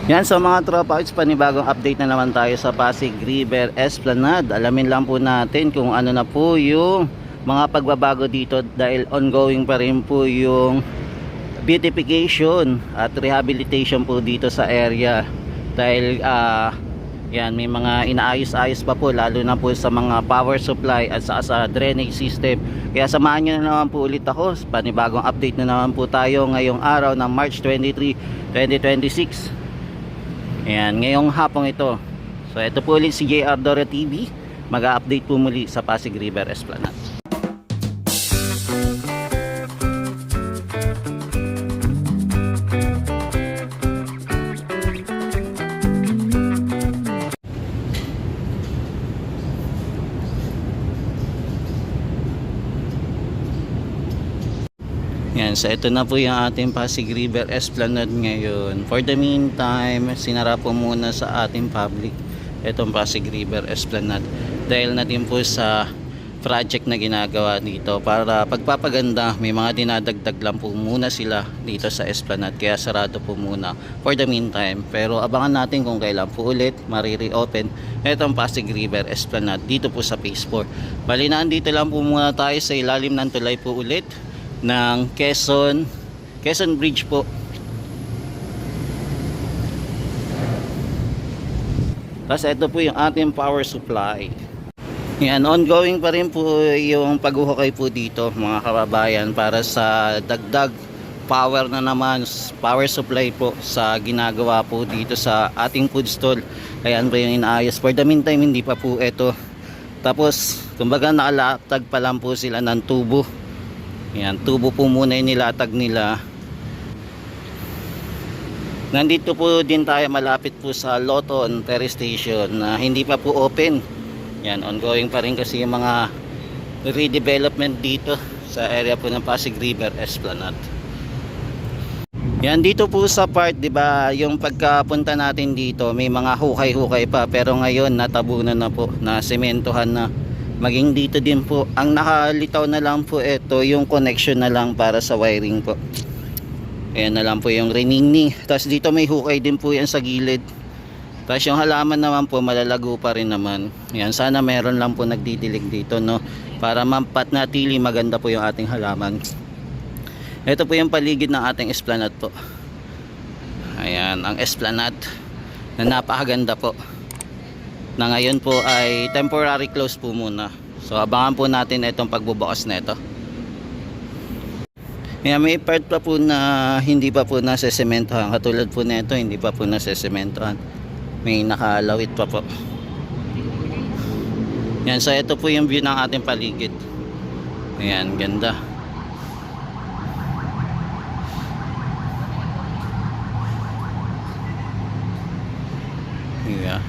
Yan, sa mga tropa, it's panibagong update na naman tayo sa Pasig River Esplanade. Alamin lang po natin kung ano na po yung mga pagbabago dito dahil ongoing pa rin po yung beautification at rehabilitation po dito sa area. Dahil yan, may mga inaayos-ayos pa po, lalo na po sa mga power supply at sa drainage system. Kaya samahan nyo na naman po ulit ako. Panibagong update na naman po tayo ngayong araw ng March 23, 2026. Ayan, ngayong hapong ito. So ito po ulit si JR Dora TV. Mag-update po muli sa Pasig River Esplanade. Yan, so ito na po yung ating Pasig River Esplanade ngayon. For the meantime, sinara po muna sa ating public itong Pasig River Esplanade dahil na din po sa project na ginagawa dito para pagpapaganda. May mga dinadagdag lang po muna sila dito sa Esplanade, kaya sarado po muna for the meantime. Pero abangan natin kung kailan po ulit mari-reopen itong Pasig River Esplanade dito po sa Phase 4. Bali na, dito lang po muna tayo sa ilalim ng tulay po ulit ng Quezon Bridge po. Tapos ito po yung ating power supply. Yan, ongoing pa rin po yung paghuhukay po dito mga kababayan para sa dagdag power na naman, power supply po sa ginagawa po dito sa ating food stall. Ayan po yung inaayos. For the meantime, hindi pa po ito. Tapos kumbaga nakalatag pa lang po sila ng tubo. Yan, tubo po muna yung nilatag nila. Nandito po din tayo malapit po sa Loton Ferry Station na hindi pa po open. Yan, ongoing pa rin kasi yung mga redevelopment dito sa area po ng Pasig River Esplanade. Yan, dito po sa part, 'di ba, yung pagkapunta natin dito, may mga hukay-hukay pa, pero ngayon natabunan na po, na sementohan na. Maging dito din po, ang nakalitaw na lang po ito, yung connection na lang para sa wiring po. Ayan na lang po yung riningning. Tapos dito may hukay din po yan sa gilid. Tapos yung halaman naman po malalago pa rin naman. Ayan, sana meron lang po nagdidilig dito, no, para mapanatili maganda po yung ating halaman. Ito po yung paligid ng ating esplanade po. Ayan, ang esplanade na napakaganda po, na ngayon po ay temporary close po muna. So abangan po natin itong pagbubukas na ito. May part pa po na hindi pa po nasesementohan. Katulad po na ito, hindi pa po nasesementohan. May nakalawit pa po. Yan, so ito po yung view ng ating paligid. Ayan, ganda. Yeah.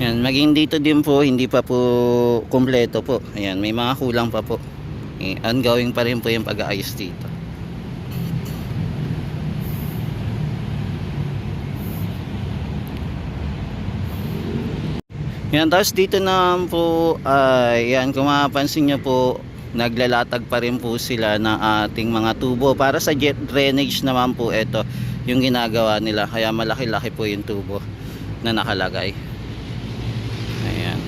Yan, maging dito din po hindi pa po kumpleto po. Ayan, may mga kulang pa po. Ongoing pa rin po yung pag-aayos dito. Yan, tapos dito na po, yan, kung mapapansin nyo po, naglalatag pa rin po sila ng ating mga tubo. Para sa jet drainage naman po ito yung ginagawa nila. Kaya malaki-laki po yung tubo na nakalagay. Ayan.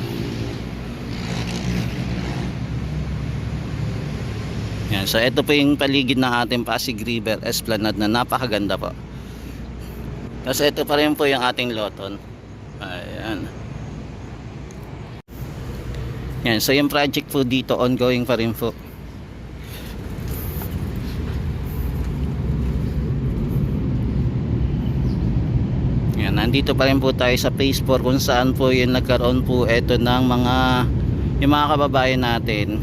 Yan, so ito po yung paligid ng ating Pasig River Esplanade na napakaganda po. Tapos ito pa rin po yung ating Loton. Ayan. Yan, so yung project po dito ongoing pa rin po. Yan, nandito pa rin po tayo sa Phase 4 kung saan po yung nagkaroon po ito ng yung mga kababayan natin.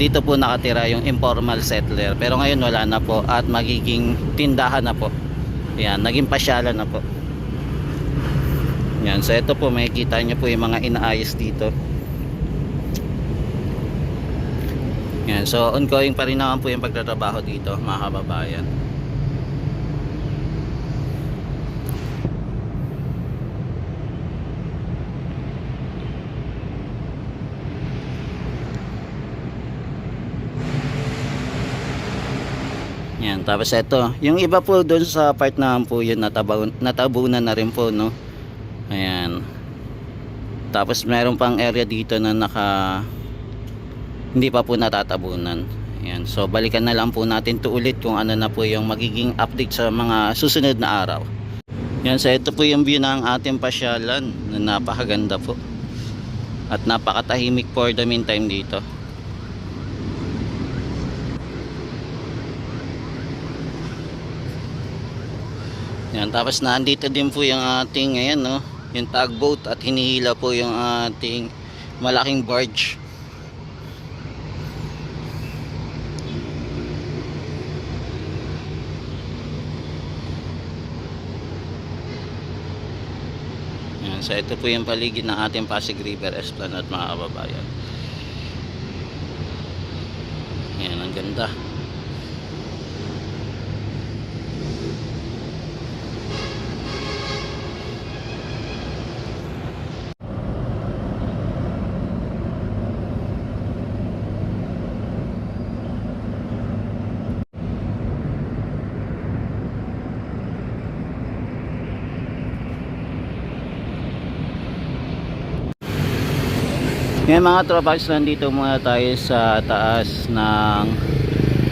Dito po nakatira yung informal settler, pero ngayon wala na po at magiging tindahan na po. Yan, naging pasyalan na po. Yan, so ito po makikita nyo po yung mga inaayos dito. Yan, so ongoing pa rin naman po yung pagtatrabaho dito mga kababayan. Yan, tapos ito, yung iba po doon sa part naman po yun natabunan na rin po, no. Ayan. Tapos meron pang area dito na hindi pa po natatabunan. Ayan, so balikan na lang po natin to ulit kung ano na po yung magiging update sa mga susunod na araw. Yan, so ito po yung view ng ating pasyalan na napakaganda po. At napakatahimik for the meantime dito. Yan, tapos nandito din po yung ating ayan, no, yung tugboat at hinihila po yung ating malaking barge. Yan, so ito po yung paligid ng ating Pasig River Esplanade, mga kababayan. Yan, ang ganda. Yan mga tropas, nandito muna tayo sa taas ng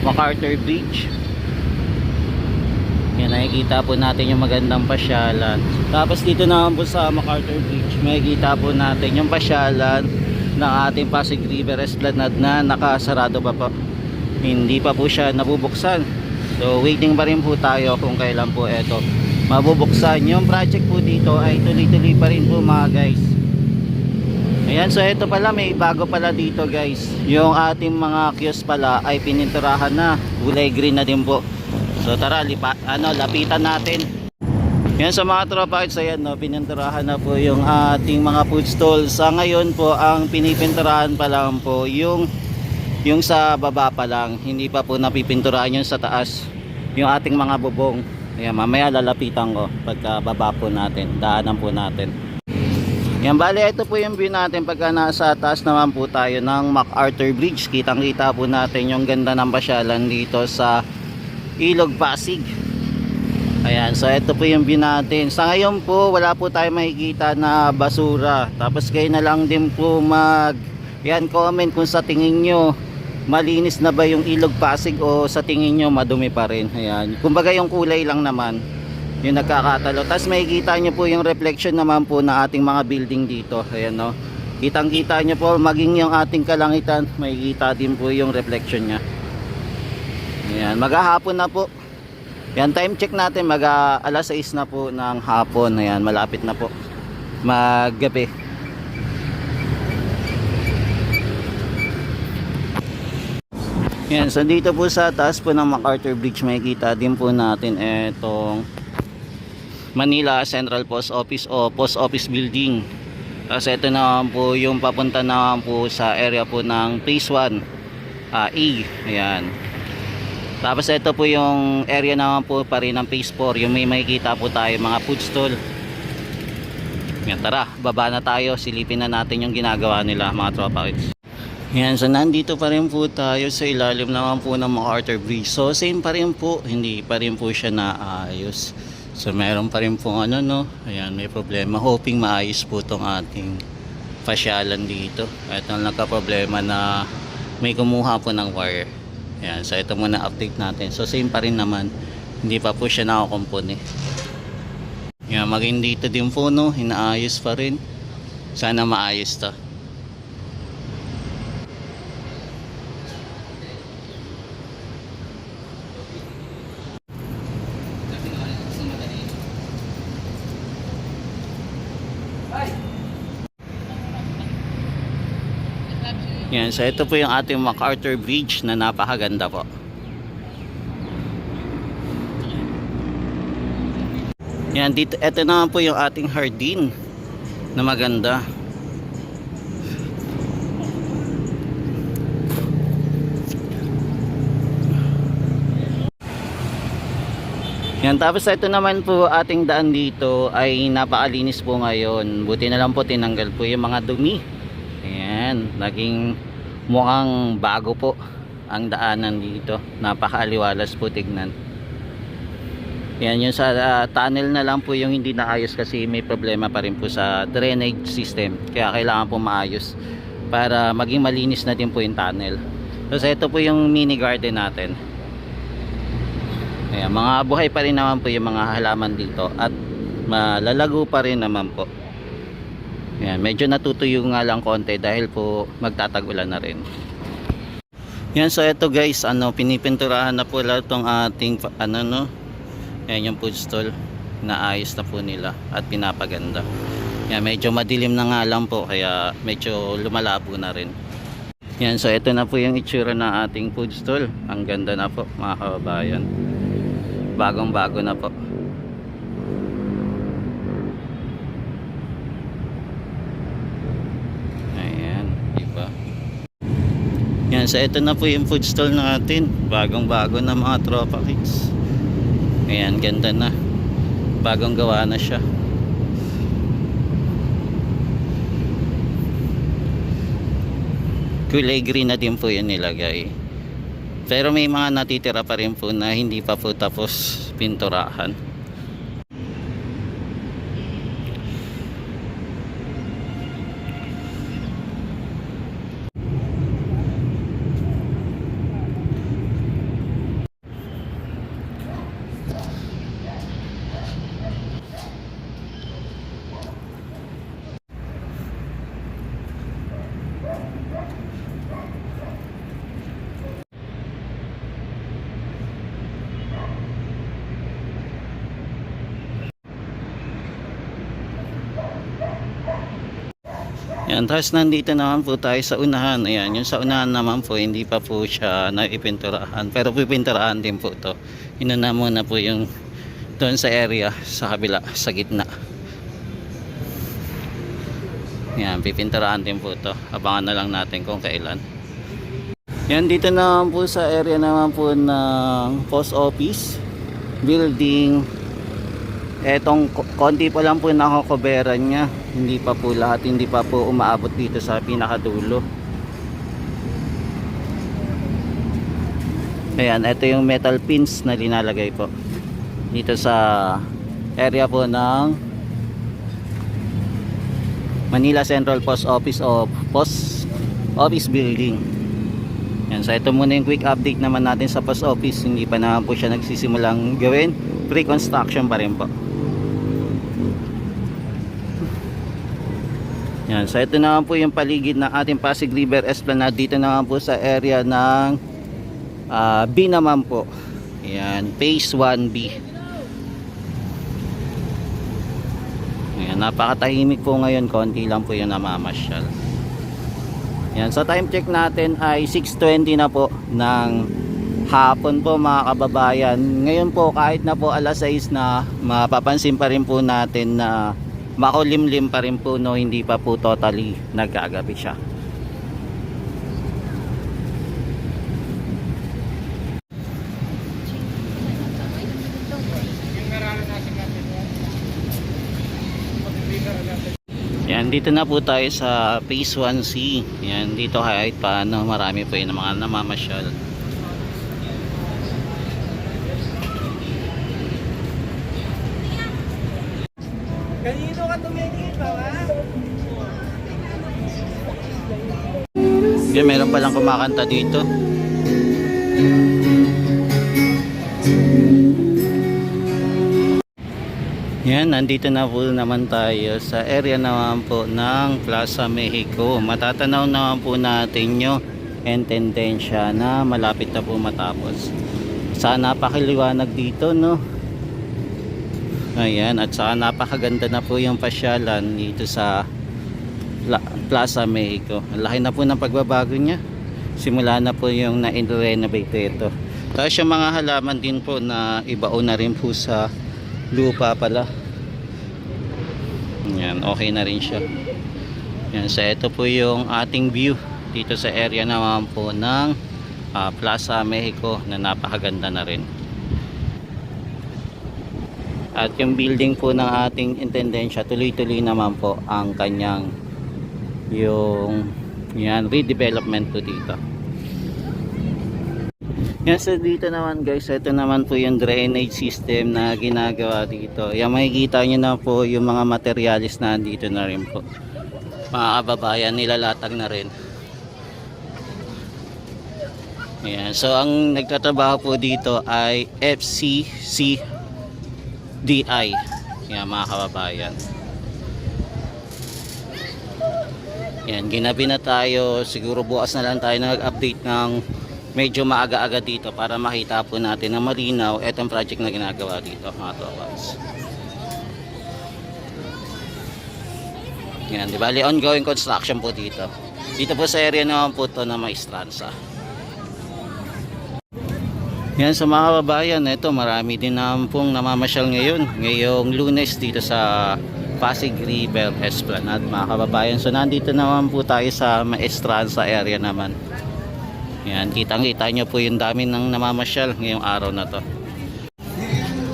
MacArthur Bridge. Yan, nakikita po natin yung magandang pasyalan. Tapos dito naman po sa MacArthur Bridge, makikita po natin yung pasyalan ng ating Pasig River Esplanade na nakasarado pa po. Hindi pa po siya nabubuksan. So waiting pa rin po tayo kung kailan po ito mabubuksan. Yung project po dito ay tuloy-tuloy pa rin po, mga guys. Ayan, so ito pala, may bago pala dito, guys. Yung ating mga kiosk pala ay pininturahan na, kulay green na din po. So tara, lapitan natin. Yan sa mga tropa, ayan, no, pininturahan na po yung ating mga food stalls. Sa ngayon po, ang pinipinturahan pa lang po yung sa baba pa lang. Hindi pa po napipinturahan yung sa taas, yung ating mga bubong. Ayan, mamaya lalapitan ko pagka baba po natin, daanan po natin. Yan, bali, ito po yung view natin pagka nasa taas naman po tayo ng MacArthur Bridge. Kitang kita po natin yung ganda ng pasyalan dito sa Ilog Pasig. Ayan, so ito po yung view natin. Sa ngayon po, wala po tayo makikita na basura. Tapos kayo na lang din po comment kung sa tingin nyo malinis na ba yung Ilog Pasig o sa tingin nyo madumi pa rin. Ayan, kumbaga yung kulay lang naman yung nagkakatalo. Tapos makikita nyo po yung reflection naman po na ating mga building dito. Ayan, no, kitang kita nyo po, maging yung ating kalangitan, makikita din po yung reflection nya. Ayan, maghahapon na po. Yan, time check natin, alas 6 na po ng hapon. Ayan, malapit na po maggabi. Yan, so dito po sa taas po ng MacArthur Bridge, makikita din po natin etong Manila Central Post Office o Post Office Building. Tapos ito naman po yung papunta naman po sa area po ng Phase 1 A. Ayan. Tapos ito po yung area naman po pa rin ng Phase 4, yung may makikita po tayo mga food stall. Yan, tara, baba na tayo, silipin na natin yung ginagawa nila, mga tropa. Yan, so nandito pa rin po tayo sa ilalim naman po ng MacArthur Bridge. So same pa rin po, hindi pa rin po siya naayos. So meron pa rin po no, ayan, may problema. Hoping maayos po tong ating pasyalan dito. Ito ang nagka-problema na may kumuha po ng wire. Ayan, so ito muna update natin. So same pa rin naman, hindi pa po siya nakakumpuni. Ayan, maging dito din po, no, inaayos pa rin. Sana maayos to. Yan, so ito po yung ating MacArthur Bridge na napakaganda po. Yan, dito, ito naman po yung ating hardin na maganda. Yan, tapos ito naman po ating daan dito ay napakalinis po ngayon. Buti na lang po tinanggal po yung mga dumi. Ayan, naging mukhang bago po. ang daanan dito. Napakaaliwalas po tignan. Yan, yung sa tunnel na lang po yung hindi naayos kasi may problema pa rin po sa drainage system. Kaya kailangan po maayos para maging malinis na din po yung tunnel. So ito po yung mini garden natin. Ayan, mga buhay pa rin naman po yung mga halaman dito at malalago pa rin naman po. Ayan, medyo natutuyo nga lang konti dahil po magtatag-ulan na rin. Yan, so ito guys, pinipinturahan na po lahat tong ating ayan yung food stall, naayos na po nila at pinapaganda. Yan, medyo madilim na nga lang po kaya medyo lumalabo na rin. Yan, so ito na po yung itsura ng ating food stall. Ang ganda na po mga kababayan, bagong bago na po. Ayan, diba? Yan, so ito na po yung food stall natin, bagong bago na mga tropa kids. Ayan, ganda na, bagong gawa na siya. Kulay green na din po yun nilagay, pero may mga natitira pa rin po na hindi pa po tapos pinturahan. Yan, tapos nandito naman po tayo sa unahan. Ayan, yung sa unahan naman po hindi pa po siya naipinturahan, pero pipinturahan din po to. Inuna muna po yung doon sa area sa kabila, sa gitna. Yan, pipinturahan din po to. Abangan na lang natin kung kailan. Yan, dito naman po sa area naman po ng post office building. Etong konti pa lang po nakakoberan niya, hindi pa po lahat, hindi pa po umaabot dito sa pinakadulo. Ayan, ito yung metal pins na linalagay po dito sa area po ng Manila Central Post Office o Post Office Building. Yan, so ito muna yung quick update naman natin sa post office. Hindi pa naman po siya nagsisimulang gawin, pre-construction pa rin po. Yan, so ito naman po yung paligid ng ating Pasig River Esplanade. Dito naman po sa area ng B naman po. Yan, phase 1B. Yan, napakatahimik po ngayon, konti lang po yung namamasyal. Yan, so time check natin ay 6:20 na po ng hapon po mga kababayan. Ngayon po kahit na po alas 6 na, mapapansin pa rin po natin na makulimlim pa rin po, no, hindi pa po totally nagagabi siya. Yan, dito na po tayo sa phase 1C. Yan, dito kahit paano marami po yung mga namamasyal. Kanino ka tumingin ba, ha? Yan, meron palang kumakanta dito. Yan, nandito na po naman tayo sa area naman po ng Plaza Mexico. Matatanaw naman po natin yung intendensya na malapit na po matapos. Sana napakaliwanag dito, no? Ayan, at saka napakaganda na po yung pasyalan dito sa Plaza Mexico. Laki na po ng pagbabago niya. Simula na po yung na-renovate ito. Tapos yung mga halaman din po na ibaon na rin po sa lupa pala. Yan, okay na rin siya. Yan, so ito po yung ating view dito sa area naman po ng Plaza Mexico na napakaganda na rin. At yung building po ng ating intendensya, tuloy-tuloy naman po ang kanyang yung yan, redevelopment po dito. Yan, so dito naman guys, ito naman po yung drainage system na ginagawa dito. Yan, makikita nyo na po yung mga materialis na dito na rin po. Mga kababayan, nilalatag na rin. Yan, so ang nagtatrabaho po dito ay FCCDI. Yan mga kababayan. Yan, ginabi na tayo. Siguro bukas na lang tayo nag-update ng medyo maaga-aga dito para makita po natin na malinaw itong project na ginagawa dito mga tropas. Yan, di ba? Ongoing construction po dito. Dito po sa area naman po to na Maestranza. Yan, sa mga kababayan, ito marami din naman pong namamasyal ngayong Lunes dito sa Pasig River Esplanade mga kababayan. So nandito naman po tayo sa Maestranza area naman. Yan, kitang-kita nyo po yung dami ng namamasyal ngayong araw na to.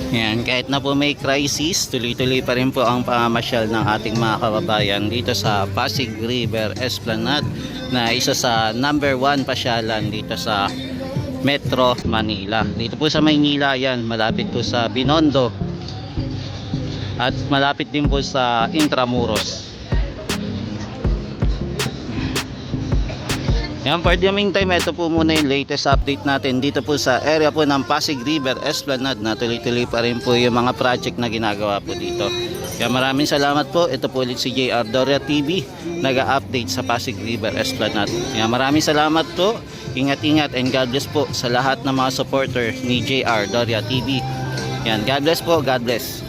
Yan, kahit na po may crisis, tuloy-tuloy pa rin po ang pamamasyal ng ating mga kababayan dito sa Pasig River Esplanade na isa sa number 1 pasyalan dito sa Metro Manila. Dito po sa Maynila, yan, malapit po sa Binondo at malapit din po sa Intramuros. Yan, for the meantime, ito po muna yung latest update natin dito po sa area po ng Pasig River Esplanade na tuloy-tuloy pa rin po yung mga project na ginagawa po dito. Kaya maraming salamat po. Ito po ulit si JR Doria TV, nag-update sa Pasig River Esplanade. Kaya maraming salamat po. Ingat-ingat and God bless po sa lahat ng mga supporter ni JR Doria TV. Yan, God bless po, God bless.